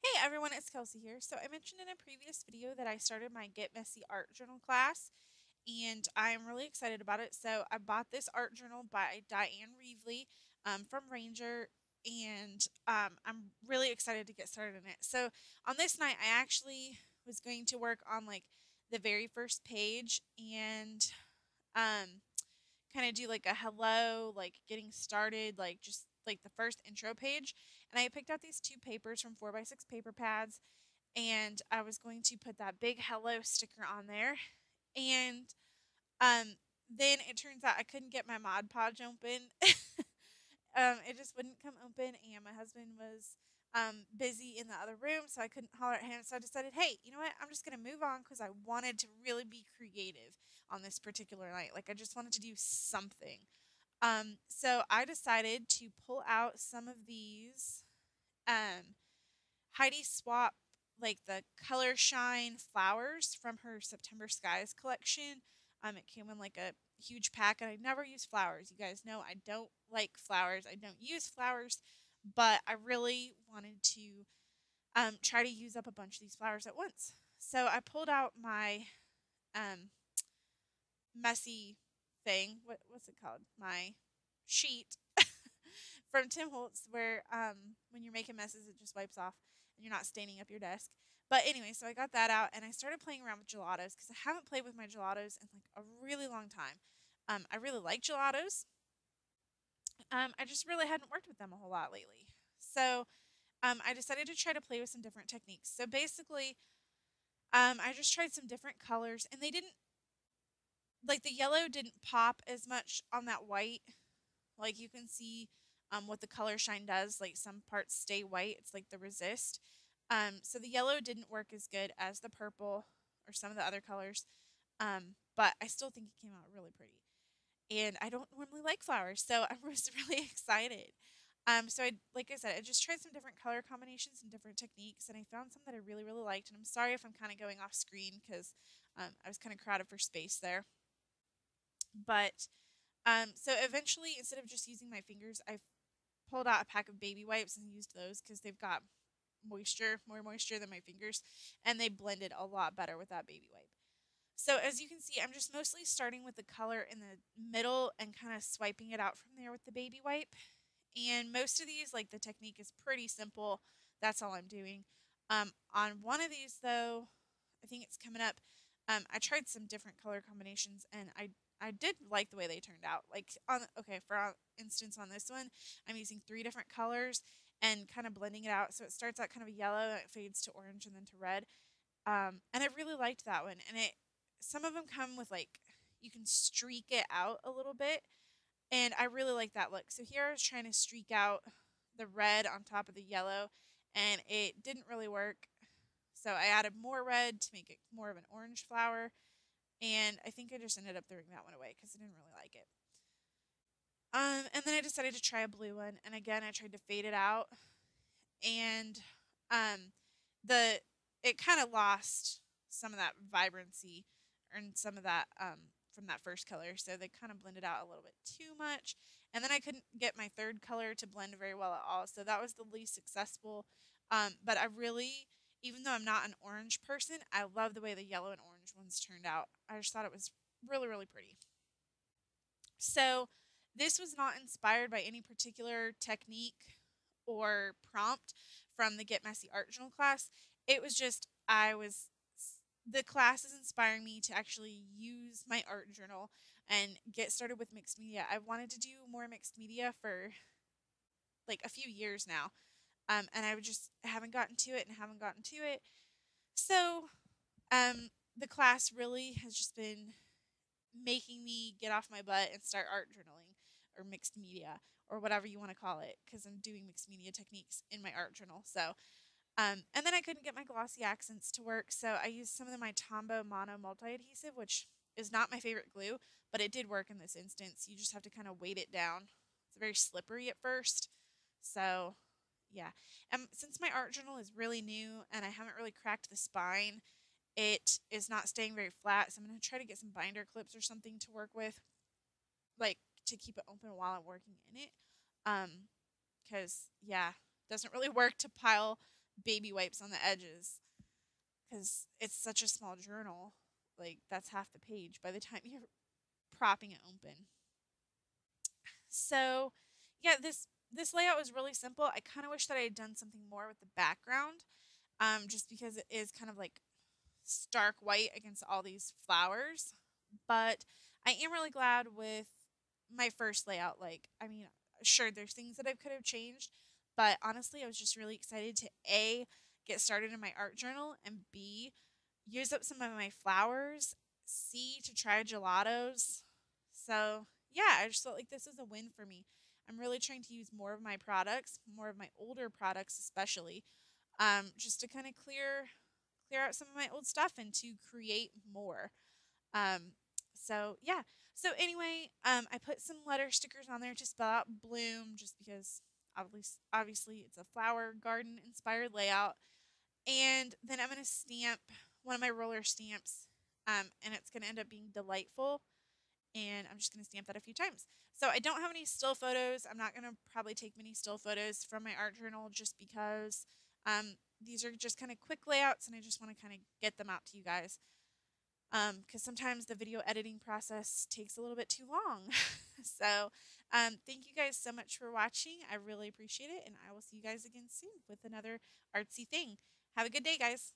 Hey everyone, it's Kelsey here. So I mentioned in a previous video that I started my Get Messy art journal class and I'm really excited about it. So I bought this art journal by Diane Reevely from Ranger and I'm really excited to get started in it. So on this night I actually was going to work on like the very first page and um, kind of do like a hello, like getting started, like just like the first intro page. And I picked out these two papers from 4x6 paper pads and I was going to put that big hello sticker on there. And um, then it turns out I couldn't get my Mod Podge open. It just wouldn't come open, and my husband was busy in the other room, so I couldn't holler at him. So I decided, hey, you know what? I'm just gonna move on because I wanted to really be creative on this particular night. Like I just wanted to do something. So I decided to pull out some of these um, Heidi Swap, like the Color Shine flowers from her September Skies collection. It came in like a huge pack, and I never use flowers. You guys know I don't like flowers. I don't use flowers, but I really wanted to try to use up a bunch of these flowers at once. So I pulled out my um, messy thing. What's it called? My sheet from Tim Holtz, where when you're making messes, it just wipes off and you're not staining up your desk. But anyway, so I got that out and I started playing around with gelatos because I haven't played with my gelatos in like a really long time. I really like gelatos. I just really hadn't worked with them a whole lot lately. So I decided to try to play with some different techniques. So basically, I just tried some different colors and they didn't, like the yellow didn't pop as much on that white. Like you can see what the color shine does. Like some parts stay white. It's like the resist. So the yellow didn't work as good as the purple or some of the other colors. But I still think it came out really pretty. And I don't normally like flowers, so I was really excited. So like I said, I just tried some different color combinations and different techniques, and I found some that I really, really liked. And I'm sorry if I'm kind of going off screen because I was kind of crowded for space there. But so eventually, instead of just using my fingers, I pulled out a pack of baby wipes and used those because they've got moisture, more moisture than my fingers, and they blended a lot better with that baby wipe. So as you can see, I'm just mostly starting with the color in the middle and kind of swiping it out from there with the baby wipe. And most of these, like the technique is pretty simple. That's all I'm doing. On one of these though, I think it's coming up. I tried some different color combinations and I did like the way they turned out. Like on okay, for instance on this one, I'm using three different colors and kind of blending it out. So it starts out kind of a yellow, and it fades to orange and then to red. And I really liked that one. And it some of them come with like you can streak it out a little bit, and I really like that look. So here I was trying to streak out the red on top of the yellow, and it didn't really work. So I added more red to make it more of an orange flower, and I think I just ended up throwing that one away because I didn't really like it. And then I decided to try a blue one, and again I tried to fade it out, and um, the it kind of lost some of that vibrancy and some of that from that first color, so they kind of blended out a little bit too much. And then I couldn't get my third color to blend very well at all, so that was the least successful. But I really, even though I'm not an orange person, I love the way the yellow and orange ones turned out. I just thought it was really, really pretty. So this was not inspired by any particular technique or prompt from the Get Messy Art Journal class. It was just the class is inspiring me to actually use my art journal and get started with mixed media. I wanted to do more mixed media for like a few years now. And I just haven't gotten to it and haven't gotten to it. So the class really has just been making me get off my butt and start art journaling or mixed media or whatever you want to call it because I'm doing mixed media techniques in my art journal. So, and then I couldn't get my glossy accents to work, so I used some of my Tombow Mono multi adhesive, which is not my favorite glue, but it did work in this instance. You just have to kind of weight it down. It's very slippery at first. So, yeah. And since my art journal is really new and I haven't really cracked the spine, it is not staying very flat, so I'm going to try to get some binder clips or something to work with, like to keep it open while I'm working in it. Because, yeah, it doesn't really work to pile baby wipes on the edges because it's such a small journal. Like, that's half the page by the time you're propping it open. So, yeah, this layout was really simple. I kind of wish that I had done something more with the background, just because it is kind of like stark white against all these flowers. But I am really glad with my first layout. Like, I mean, sure, there's things that I could have changed, but honestly, I was just really excited to A, get started in my art journal, and B, use up some of my flowers, C, to try gelatos. So, yeah, I just felt like this is a win for me. I'm really trying to use more of my products, more of my older products especially, just to kind of clear out some of my old stuff and to create more. Um, so yeah. So anyway, I put some letter stickers on there to spell out bloom, just because obviously it's a flower garden inspired layout. And then I'm gonna stamp one of my roller stamps, and it's gonna end up being delightful. And I'm just gonna stamp that a few times. So I don't have any still photos. I'm not gonna probably take many still photos from my art journal just because these are just kind of quick layouts, and I just want to kind of get them out to you guys. Because sometimes the video editing process takes a little bit too long. So, thank you guys so much for watching. I really appreciate it, and I will see you guys again soon with another artsy thing. Have a good day, guys.